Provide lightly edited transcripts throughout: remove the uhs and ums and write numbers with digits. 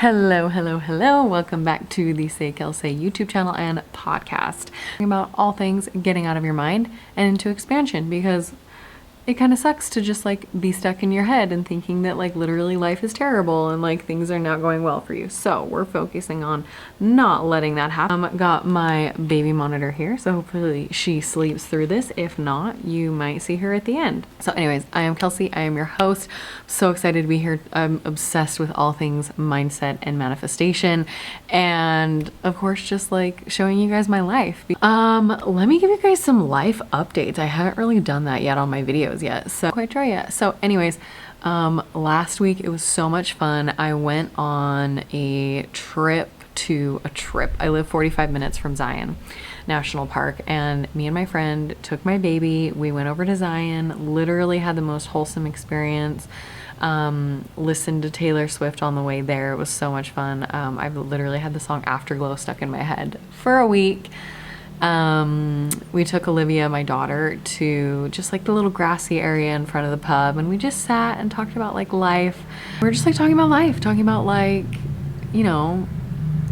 Hello, hello, hello. Welcome back to the Say Kelsey YouTube channel and podcast. Talking about all things getting out of your mind and into expansion, because it kind of sucks to just like be stuck in your head and thinking that like literally life is terrible and like things are not going well for you. So we're focusing on not letting that happen. Got my baby monitor here, so hopefully she sleeps through this. If not, you might see her at the end. So anyways, I am Kelsey. I am your host. So excited to be here. I'm obsessed with all things mindset and manifestation, and of course just like showing you guys my life. Let me give you guys some life updates. I haven't really done that yet on my videos yet, so quite try yet. So anyways, last week it was so much fun. I went on a trip. I live 45 minutes from Zion National Park, and me and my friend took my baby. We went over to Zion, literally had the most wholesome experience. Listened to Taylor Swift on the way there. It was so much fun. I've literally had the song Afterglow stuck in my head for a week. We took Olivia, my daughter, to just like the little grassy area in front of the pub, and we just sat and talked about like life. We were just like talking about life, talking about like, you know,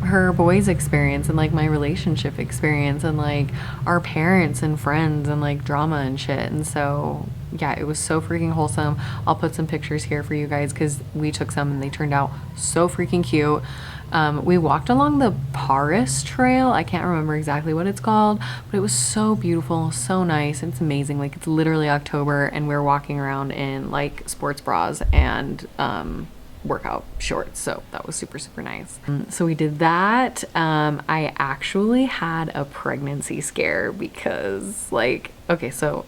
her boys experience and like my relationship experience and like our parents and friends and like drama and shit. And so yeah, it was so freaking wholesome. I'll put some pictures here for you guys because we took some and they turned out so freaking cute. We walked along the Paris Trail. I can't remember exactly what it's called, but it was so beautiful, so nice. It's amazing. Like, it's literally October and we're walking around in like sports bras and workout shorts, so that was super nice. So we did that. I actually had a pregnancy scare because like, okay, so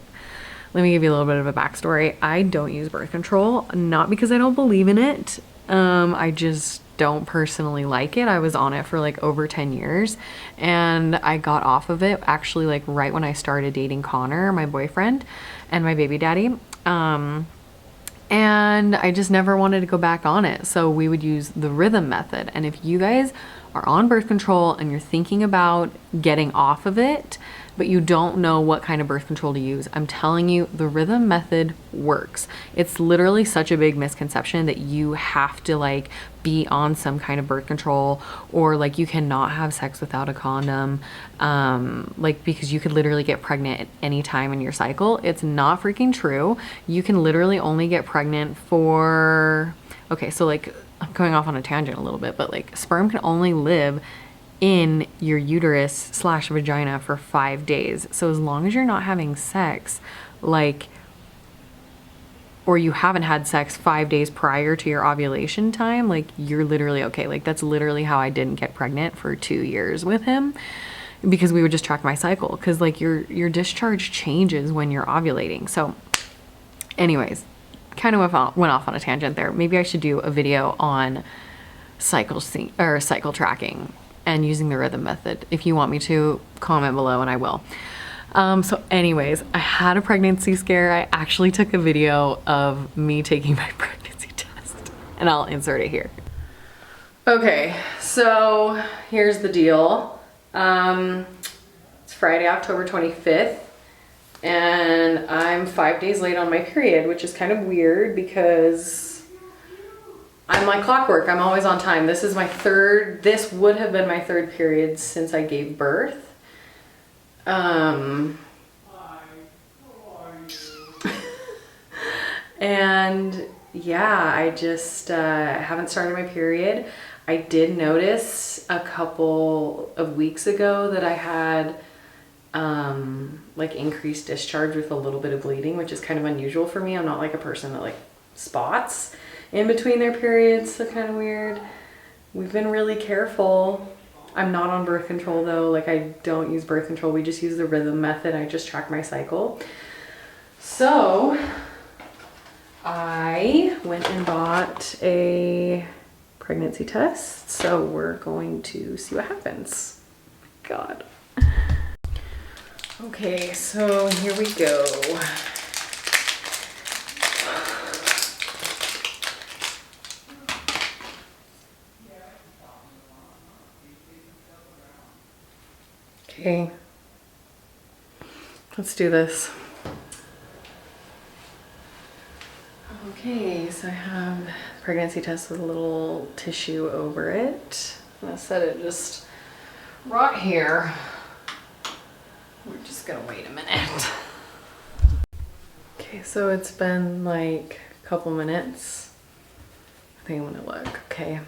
let me give you a little bit of a backstory. I don't use birth control, not because I don't believe in it. I just don't personally like it. I was on it for like over 10 years and I got off of it actually like right when I started dating Connor, my boyfriend, and my baby daddy. And I just never wanted to go back on it. So we would use the rhythm method. And if you guys are on birth control and you're thinking about getting off of it, but you don't know what kind of birth control to use, I'm telling you, the rhythm method works. It's literally such a big misconception that you have to like be on some kind of birth control or like you cannot have sex without a condom, like because you could literally get pregnant at any time in your cycle. It's not freaking true. You can literally only get pregnant for, okay, so like I'm going off on a tangent a little bit, but like sperm can only live in your uterus / vagina for 5 days. So as long as you're not having sex, like, or you haven't had sex 5 days prior to your ovulation time, like you're literally okay. Like that's literally how I didn't get pregnant for 2 years with him, because we would just track my cycle, because like your discharge changes when you're ovulating. So anyways, kind of went off on a tangent there. Maybe I should do a video on cycle tracking and using the rhythm method. If you want me to, comment below and I will. So anyways, I had a pregnancy scare. I actually took a video of me taking my pregnancy test and I'll insert it here. Okay, so here's the deal. It's Friday, October 25th. And I'm 5 days late on my period, which is kind of weird because I'm like clockwork. I'm always on time. This would have been my third period since I gave birth. And yeah, I just haven't started my period. I did notice a couple of weeks ago that I had like increased discharge with a little bit of bleeding, which is kind of unusual for me. I'm not like a person that like spots in between their periods, so kind of weird. We've been really careful. I'm not on birth control though. Like I don't use birth control. We just use the rhythm method. I just track my cycle. So I went and bought a pregnancy test. So we're going to see what happens. God. Okay, so here we go. Okay, let's do this. Okay, so I have pregnancy test with a little tissue over it. I'm gonna set it just right here. We're just gonna wait a minute. Okay, so it's been like a couple minutes. I think I'm gonna look, okay.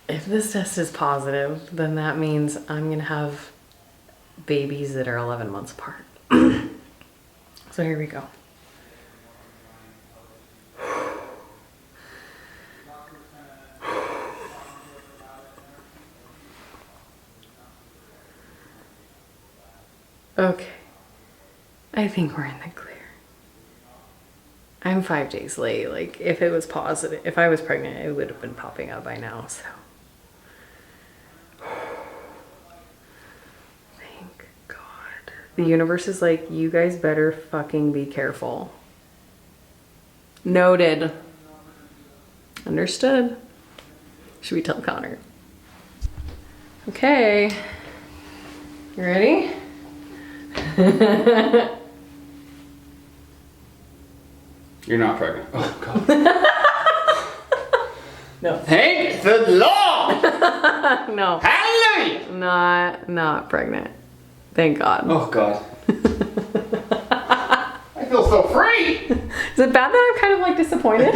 If this test is positive, then that means I'm gonna have babies that are 11 months apart. So here we go. Okay, I think we're in the clear. I'm 5 days late. Like, if it was positive, if I was pregnant, it would have been popping up by now, so. Thank God. The universe is like, you guys better fucking be careful. Noted. Understood. Should we tell Connor? Okay. You ready? You're not pregnant. Oh, God. No. Thank the Lord! No. Hallelujah! Not pregnant. Thank God. Oh, God. I feel so free! Is it bad that I'm kind of like disappointed?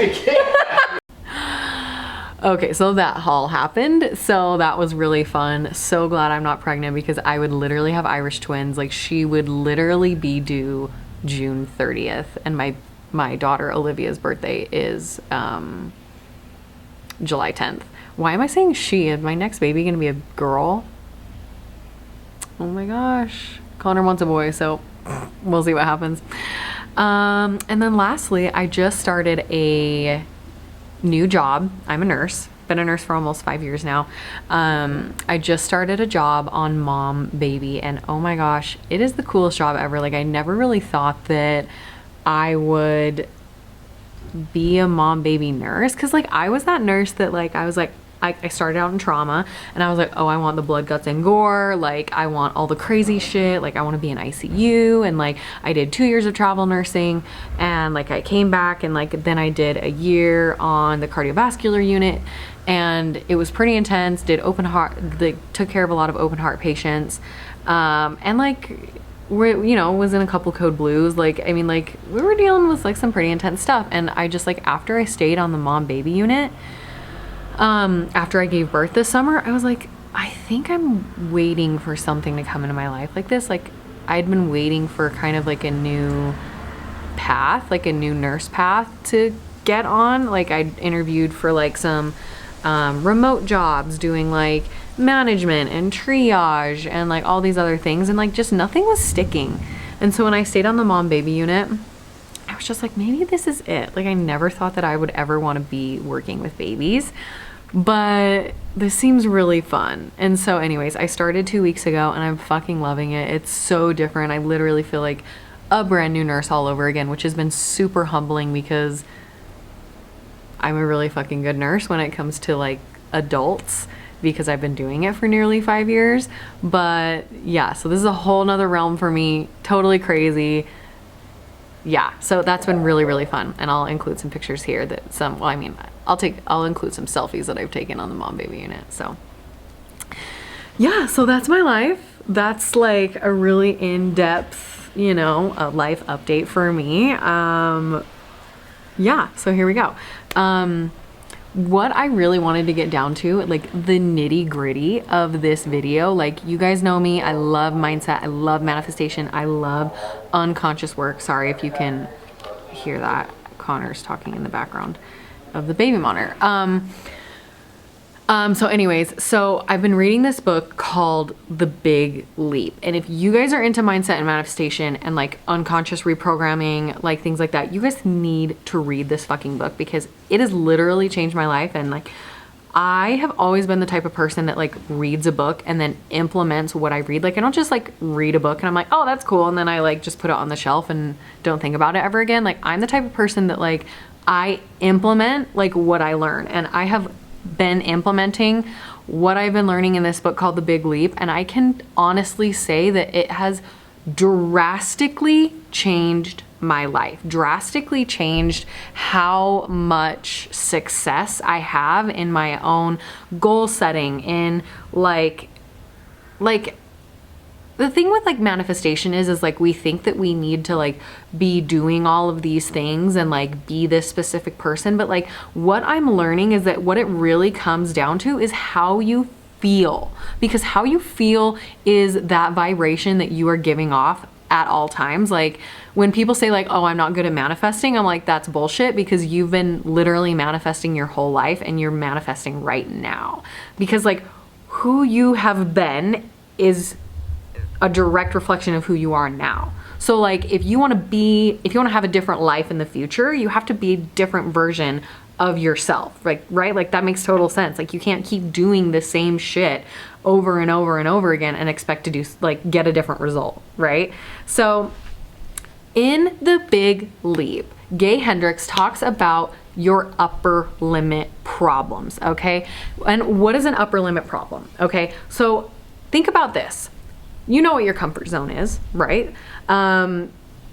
Okay, so that haul happened. So that was really fun. So glad I'm not pregnant because I would literally have Irish twins. Like, she would literally be due June 30th. And my daughter Olivia's birthday is July 10th. Why am I saying she? Is my next baby gonna be a girl? Oh my gosh. Connor wants a boy, so we'll see what happens. And then lastly, I just started a new job. I'm a nurse. Been a nurse for almost 5 years now. I just started a job on Mom Baby, and oh my gosh, it is the coolest job ever. Like, I never really thought that I would be a mom baby nurse, because like I was that nurse that like I was like I started out in trauma and I was like, oh, I want the blood, guts, and gore. Like, I want all the crazy shit. Like, I want to be in ICU. And like, I did 2 years of travel nursing, and like I came back, and like then I did a year on the cardiovascular unit, and it was pretty intense. Did open heart, took care of a lot of open heart patients, and like was in a couple code blues. Like, I mean, like, we were dealing with like some pretty intense stuff. And I just like, after I stayed on the mom baby unit, after I gave birth this summer, I was like, I think I'm waiting for something to come into my life like this. Like, I'd been waiting for kind of like a new path, like a new nurse path to get on. Like, I'd interviewed for like some remote jobs doing like management and triage and like all these other things, and like just nothing was sticking. And so when I stayed on the mom baby unit, I was just like, maybe this is it. Like, I never thought that I would ever want to be working with babies, but this seems really fun. And so anyways, I started 2 weeks ago and I'm fucking loving it. It's so different. I literally feel like a brand new nurse all over again, which has been super humbling because I'm a really fucking good nurse when it comes to like adults, because I've been doing it for nearly 5 years. But yeah, so this is a whole nother realm for me. Totally crazy. Yeah, so that's been really, really fun. And I'll include some pictures here that I'll include some selfies that I've taken on the mom baby unit. So yeah, so that's my life. That's like a really in-depth, a life update for me. Yeah, so here we go. What I really wanted to get down to, like the nitty gritty of this video, like, you guys know me, I love mindset, I love manifestation, I love unconscious work. Sorry if you can hear that. Connor's talking in the background of the baby monitor. So anyways, so I've been reading this book called The Big Leap. And if you guys are into mindset and manifestation and like unconscious reprogramming, like things like that, you guys need to read this fucking book, because it has literally changed my life. And like, I have always been the type of person that like reads a book and then implements what I read. Like, I don't just like read a book and I'm like, oh, that's cool, and then I like just put it on the shelf and don't think about it ever again. Like, I'm the type of person that like, I implement like what I learn, and I have been implementing what I've been learning in this book called The Big Leap, and I can honestly say that it has drastically changed my life, drastically changed how much success I have in my own goal setting, in like the thing with like manifestation is like we think that we need to like be doing all of these things and like be this specific person, but like what I'm learning is that what it really comes down to is how you feel, because how you feel is that vibration that you are giving off at all times. Like when people say like, oh, I'm not good at manifesting, I'm like, that's bullshit, because you've been literally manifesting your whole life and you're manifesting right now, because like who you have been is a direct reflection of who you are now. So like if you want to have a different life in the future, you have to be a different version of yourself, like, right? Like that makes total sense. Like you can't keep doing the same shit over and over and over again and expect to do like get a different result, right? So in The Big Leap, Gay Hendricks talks about your upper limit problems, okay? And what is an upper limit problem? Okay, so think about this. You know what your comfort zone is, right?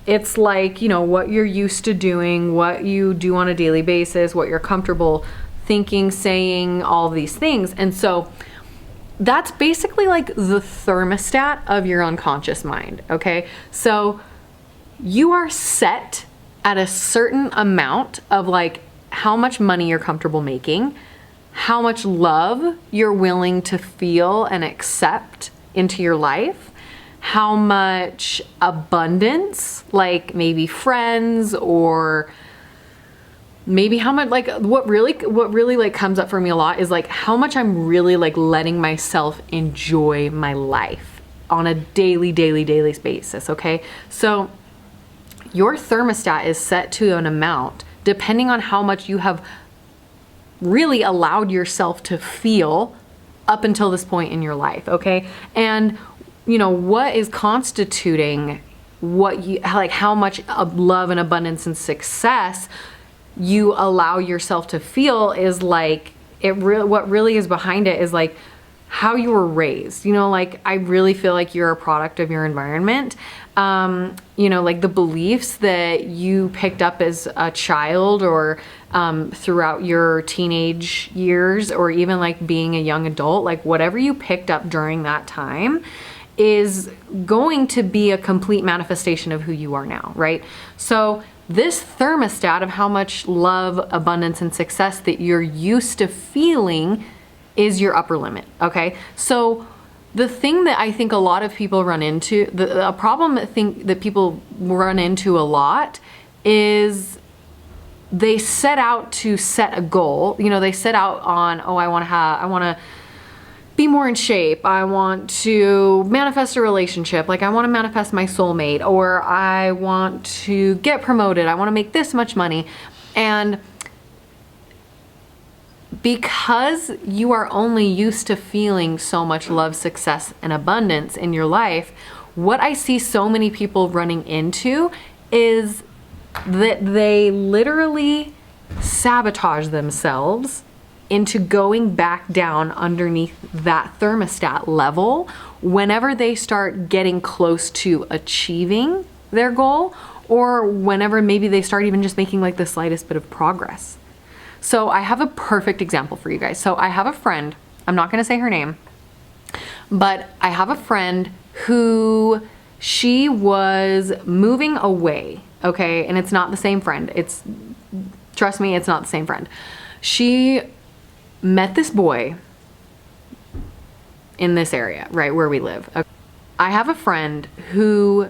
It's like, you know, what you're used to doing, what you do on a daily basis, what you're comfortable thinking, saying, all of these things. And so that's basically like the thermostat of your unconscious mind, okay? So you are set at a certain amount of like how much money you're comfortable making, how much love you're willing to feel and accept into your life, how much abundance, like maybe friends, or maybe how much, like what really like comes up for me a lot is like how much I'm really like letting myself enjoy my life on a daily basis, okay? So your thermostat is set to an amount depending on how much you have really allowed yourself to feel up until this point in your life, okay? And you know, what is constituting what you, like how much of love and abundance and success you allow yourself to feel is like, what really is behind it is like how you were raised. You know, like I really feel like you're a product of your environment. You know, like the beliefs that you picked up as a child or throughout your teenage years, or even like being a young adult, like whatever you picked up during that time is going to be a complete manifestation of who you are now, right? So this thermostat of how much love, abundance, and success that you're used to feeling is your upper limit, okay? So the thing that I think a lot of people run into, a problem that people run into a lot is they set out to set a goal. You know, they set out on, oh, I want to be more in shape. I want to manifest a relationship. Like I want to manifest my soulmate, or I want to get promoted. I want to make this much money. And because you are only used to feeling so much love, success, and abundance in your life, what I see so many people running into is that they literally sabotage themselves into going back down underneath that thermostat level whenever they start getting close to achieving their goal, or whenever maybe they start even just making like the slightest bit of progress. So I have a perfect example for you guys. So I have a friend, I'm not gonna say her name, but I have a friend who, she was moving away, okay? And it's not the same friend. Trust me, it's not the same friend. She met this boy in this area, right where we live. I have a friend who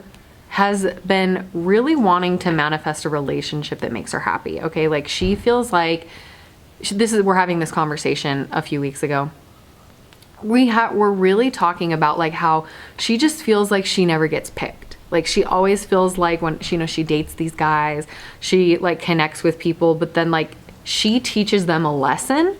has been really wanting to manifest a relationship that makes her happy, okay? Like she feels like, we're having this conversation a few weeks ago. We're really talking about like how she just feels like she never gets picked. Like she always feels like when she dates these guys, she like connects with people, but then like she teaches them a lesson,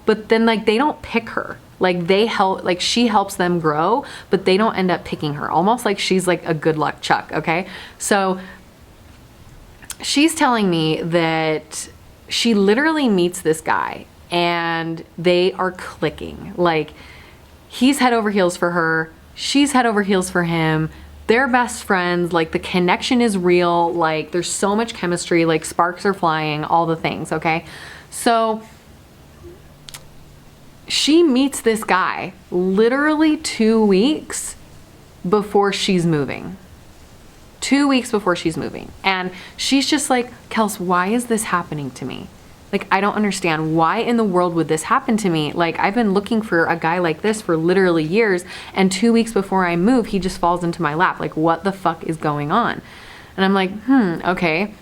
but then like they don't pick her. Like she helps them grow, but they don't end up picking her. Almost like she's like a good luck Chuck, okay? So she's telling me that she literally meets this guy and they are clicking. Like he's head over heels for her, she's head over heels for him. they're best friends, like the connection is real, like there's so much chemistry, like sparks are flying, all the things, okay? So she meets this guy literally 2 weeks before she's moving. 2 weeks before she's moving. And she's just like, Kels, why is this happening to me? Like, I don't understand. Why in the world would this happen to me? Like, I've been looking for a guy like this for literally years, and 2 weeks before I move, he just falls into my lap. Like, what the fuck is going on? And I'm like, okay,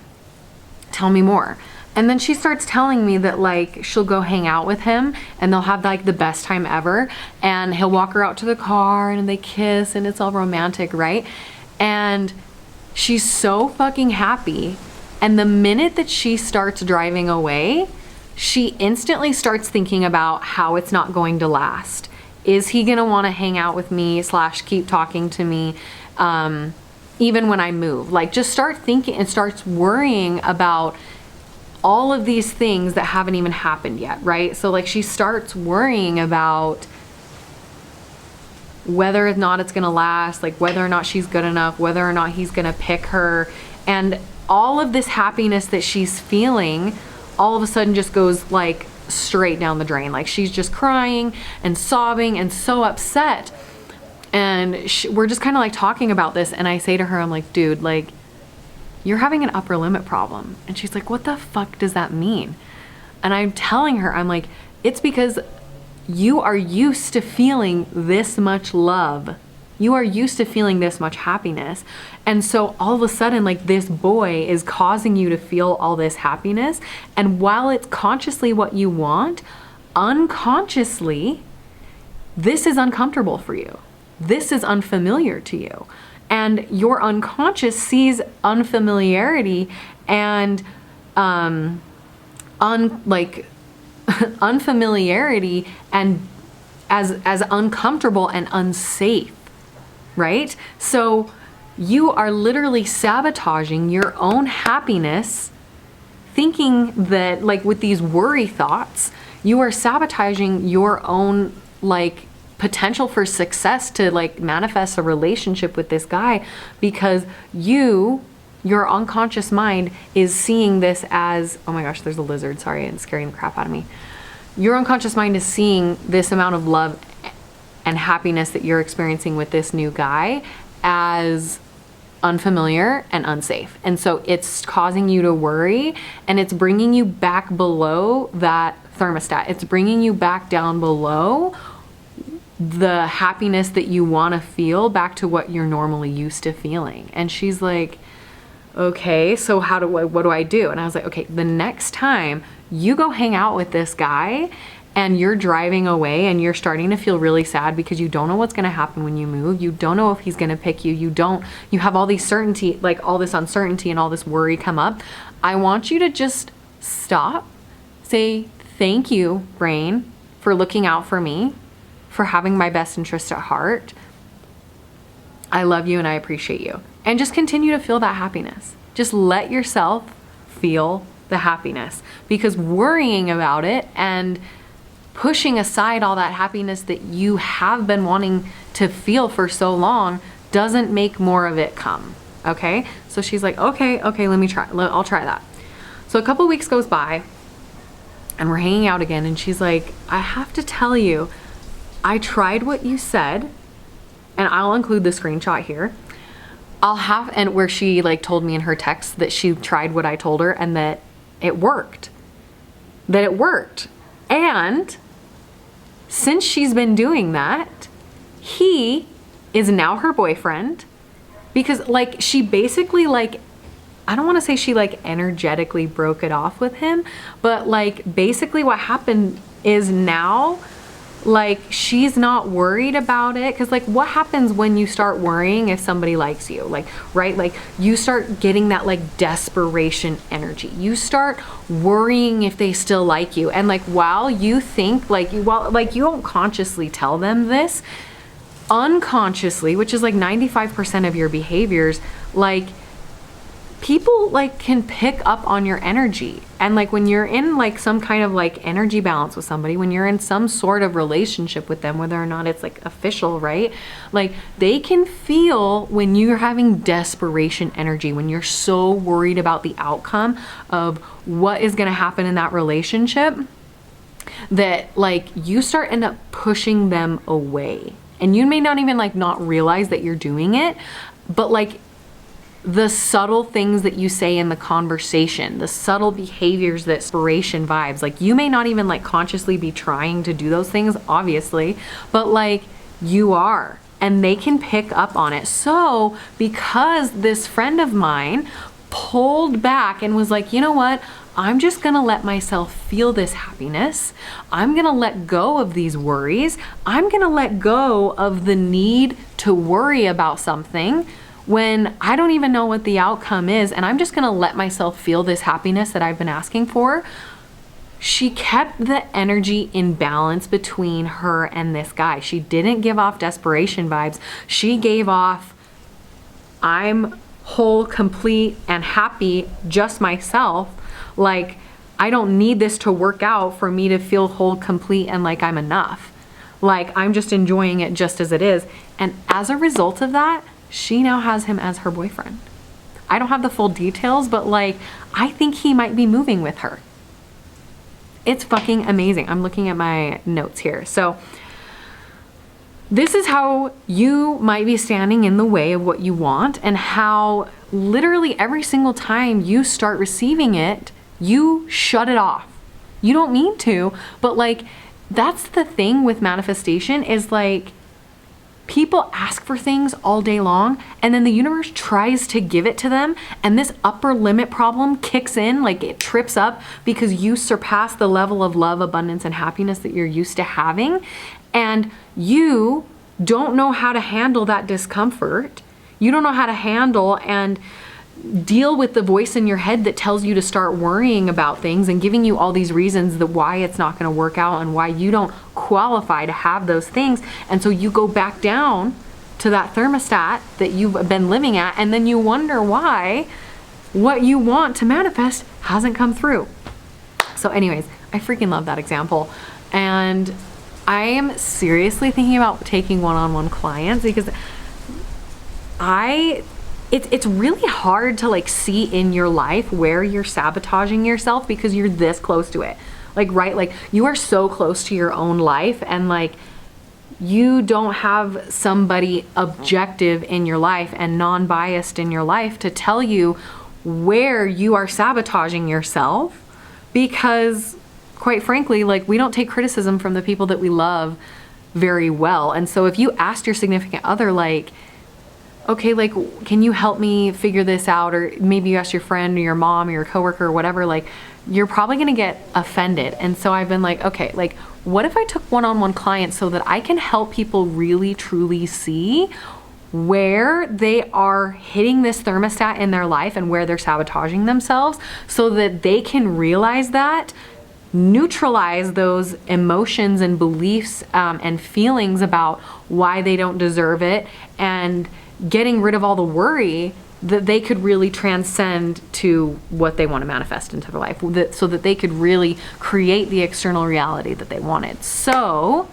tell me more. And then she starts telling me that, like, she'll go hang out with him and they'll have like the best time ever, and he'll walk her out to the car and they kiss and it's all romantic, right? And she's so fucking happy. And the minute that she starts driving away, she instantly starts thinking about how it's not going to last. Is he gonna wanna hang out with me / keep talking to me even when I move? Like, just start thinking and starts worrying about all of these things that haven't even happened yet, right? So like she starts worrying about whether or not it's gonna last, like whether or not she's good enough, whether or not he's gonna pick her. And all of this happiness that she's feeling all of a sudden just goes like straight down the drain. Like she's just crying and sobbing and so upset. And we're just kind of like talking about this. And I say to her, I'm like, dude, like you're having an upper limit problem. And she's like, what the fuck does that mean? And I'm telling her, I'm like, it's because you are used to feeling this much love. You are used to feeling this much happiness. And so all of a sudden, like this boy is causing you to feel all this happiness. And while it's consciously what you want, unconsciously, this is uncomfortable for you. This is unfamiliar to you. And your unconscious sees unfamiliarity and unfamiliarity and as uncomfortable and unsafe, right? So you are literally sabotaging your own happiness, thinking that like with these worry thoughts, you are sabotaging your own like potential for success to like manifest a relationship with this guy, because your unconscious mind is seeing this as, oh my gosh, there's a lizard, sorry, it's scaring the crap out of me. Your unconscious mind is seeing this amount of love and happiness that you're experiencing with this new guy as unfamiliar and unsafe. And so it's causing you to worry, and it's bringing you back below that thermostat. It's bringing you back down below the happiness that you want to feel, back to what you're normally used to feeling. And she's like, okay, so what do I do? And I was like, okay, the next time you go hang out with this guy and you're driving away and you're starting to feel really sad because you don't know what's going to happen when you move, you don't know if he's going to pick you, you have all these certainty, like all this uncertainty and all this worry come up, I want you to just stop, say, thank you, brain, for looking out for me, for having my best interest at heart. I love you and I appreciate you. And just continue to feel that happiness. Just let yourself feel the happiness, because worrying about it and pushing aside all that happiness that you have been wanting to feel for so long doesn't make more of it come. Okay? So she's like, okay, let me try. I'll try that. So a couple weeks goes by and we're hanging out again, and she's like, I have to tell you, I tried what you said, and I'll include the screenshot here. And where she like told me in her text that she tried what I told her and that it worked. And since she's been doing that, he is now her boyfriend, because like she basically like, I don't want to say she like energetically broke it off with him, but like basically what happened is now like she's not worried about it. Because like what happens when you start worrying if somebody likes you, like, right? Like you start getting that like desperation energy. You start worrying if they still like you. And like while you think like you don't consciously tell them this, unconsciously, which is like 95% of your behaviors, like people like can pick up on your energy. And like when you're in like some kind of like energy balance with somebody, when you're in some sort of relationship with them, whether or not it's like official, right? Like they can feel when you're having desperation energy, when you're so worried about the outcome of what is going to happen in that relationship, that like you end up pushing them away. And you may not even like not realize that you're doing it, but like the subtle things that you say in the conversation, the subtle behaviors, that inspiration vibes, like you may not even like consciously be trying to do those things, obviously, but like you are, and they can pick up on it. So because this friend of mine pulled back and was like, you know what? I'm just gonna let myself feel this happiness. I'm gonna let go of these worries. I'm gonna let go of the need to worry about something when I don't even know what the outcome is, and I'm just gonna let myself feel this happiness that I've been asking for. She kept the energy in balance between her and this guy. She didn't give off desperation vibes. She gave off, I'm whole, complete, and happy, just myself. Like, I don't need this to work out for me to feel whole, complete, and like I'm enough. Like, I'm just enjoying it just as it is. And as a result of that, she now has him as her boyfriend. I don't have the full details, but like, I think he might be moving with her. It's fucking amazing. I'm looking at my notes here. So this is how you might be standing in the way of what you want, and how literally every single time you start receiving it, you shut it off. You don't mean to, but like, that's the thing with manifestation, is like, people ask for things all day long, and then the universe tries to give it to them, and this upper limit problem kicks in, like it trips up because you surpass the level of love, abundance, and happiness that you're used to having, and you don't know how to handle that discomfort. You don't know how to handle and deal with the voice in your head that tells you to start worrying about things and giving you all these reasons that why it's not going to work out and why you don't qualify to have those things. And so you go back down to that thermostat that you've been living at, and then you wonder why what you want to manifest hasn't come through. So anyways, I freaking love that example. And I am seriously thinking about taking one-on-one clients, because it's really hard to like see in your life where you're sabotaging yourself, because you're this close to it. Like, right? Like, you are so close to your own life, and like, you don't have somebody objective in your life and non-biased in your life to tell you where you are sabotaging yourself, because quite frankly, like, we don't take criticism from the people that we love very well. And so if you asked your significant other, like, okay, like, can you help me figure this out? Or maybe you ask your friend or your mom or your coworker or whatever, like, you're probably gonna get offended. And so I've been like, okay, like, what if I took one-on-one clients so that I can help people really truly see where they are hitting this thermostat in their life and where they're sabotaging themselves, so that they can realize that, neutralize those emotions and beliefs and feelings about why they don't deserve it, and getting rid of all the worry, that they could really transcend to what they want to manifest into their life, so that they could really create the external reality that they wanted. So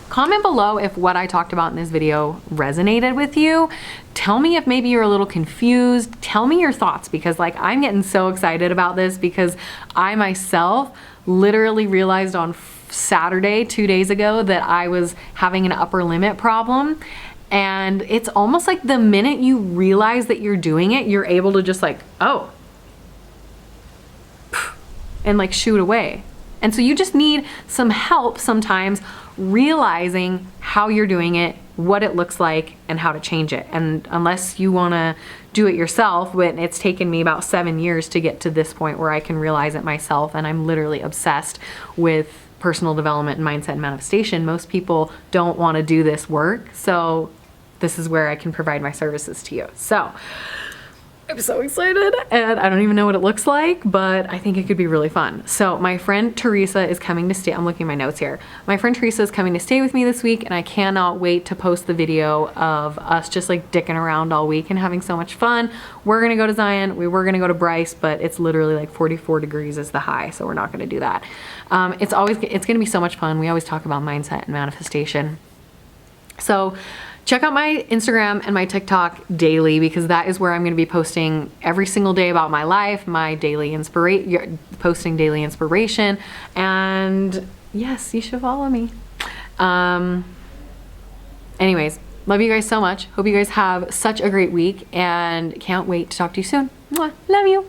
comment below if what I talked about in this video resonated with you. Tell me if maybe you're a little confused. Tell me your thoughts, because like, I'm getting so excited about this, because I myself literally realized on Saturday, 2 days ago, that I was having an upper limit problem. And it's almost like the minute you realize that you're doing it, you're able to just like, oh, and like shoot away. And so you just need some help sometimes realizing how you're doing it, what it looks like, and how to change it. And unless you wanna do it yourself, but it's taken me about 7 years to get to this point where I can realize it myself, and I'm literally obsessed with personal development and mindset and manifestation. Most people don't wanna do this work. So this is where I can provide my services to you. So I'm so excited, and I don't even know what it looks like, but I think it could be really fun. So my friend Teresa is coming to stay. I'm looking at my notes here. My friend Teresa is coming to stay with me this week, and I cannot wait to post the video of us just like dicking around all week and having so much fun. We're gonna go to Zion. We were gonna go to Bryce, but it's literally like 44 degrees is the high, so we're not gonna do that. It's gonna be so much fun. We always talk about mindset and manifestation. So check out my Instagram and my TikTok daily, because that is where I'm going to be posting every single day about my life, my daily posting daily inspiration. And yes, you should follow me. Anyways, love you guys so much. Hope you guys have such a great week and can't wait to talk to you soon. Mwah. Love you.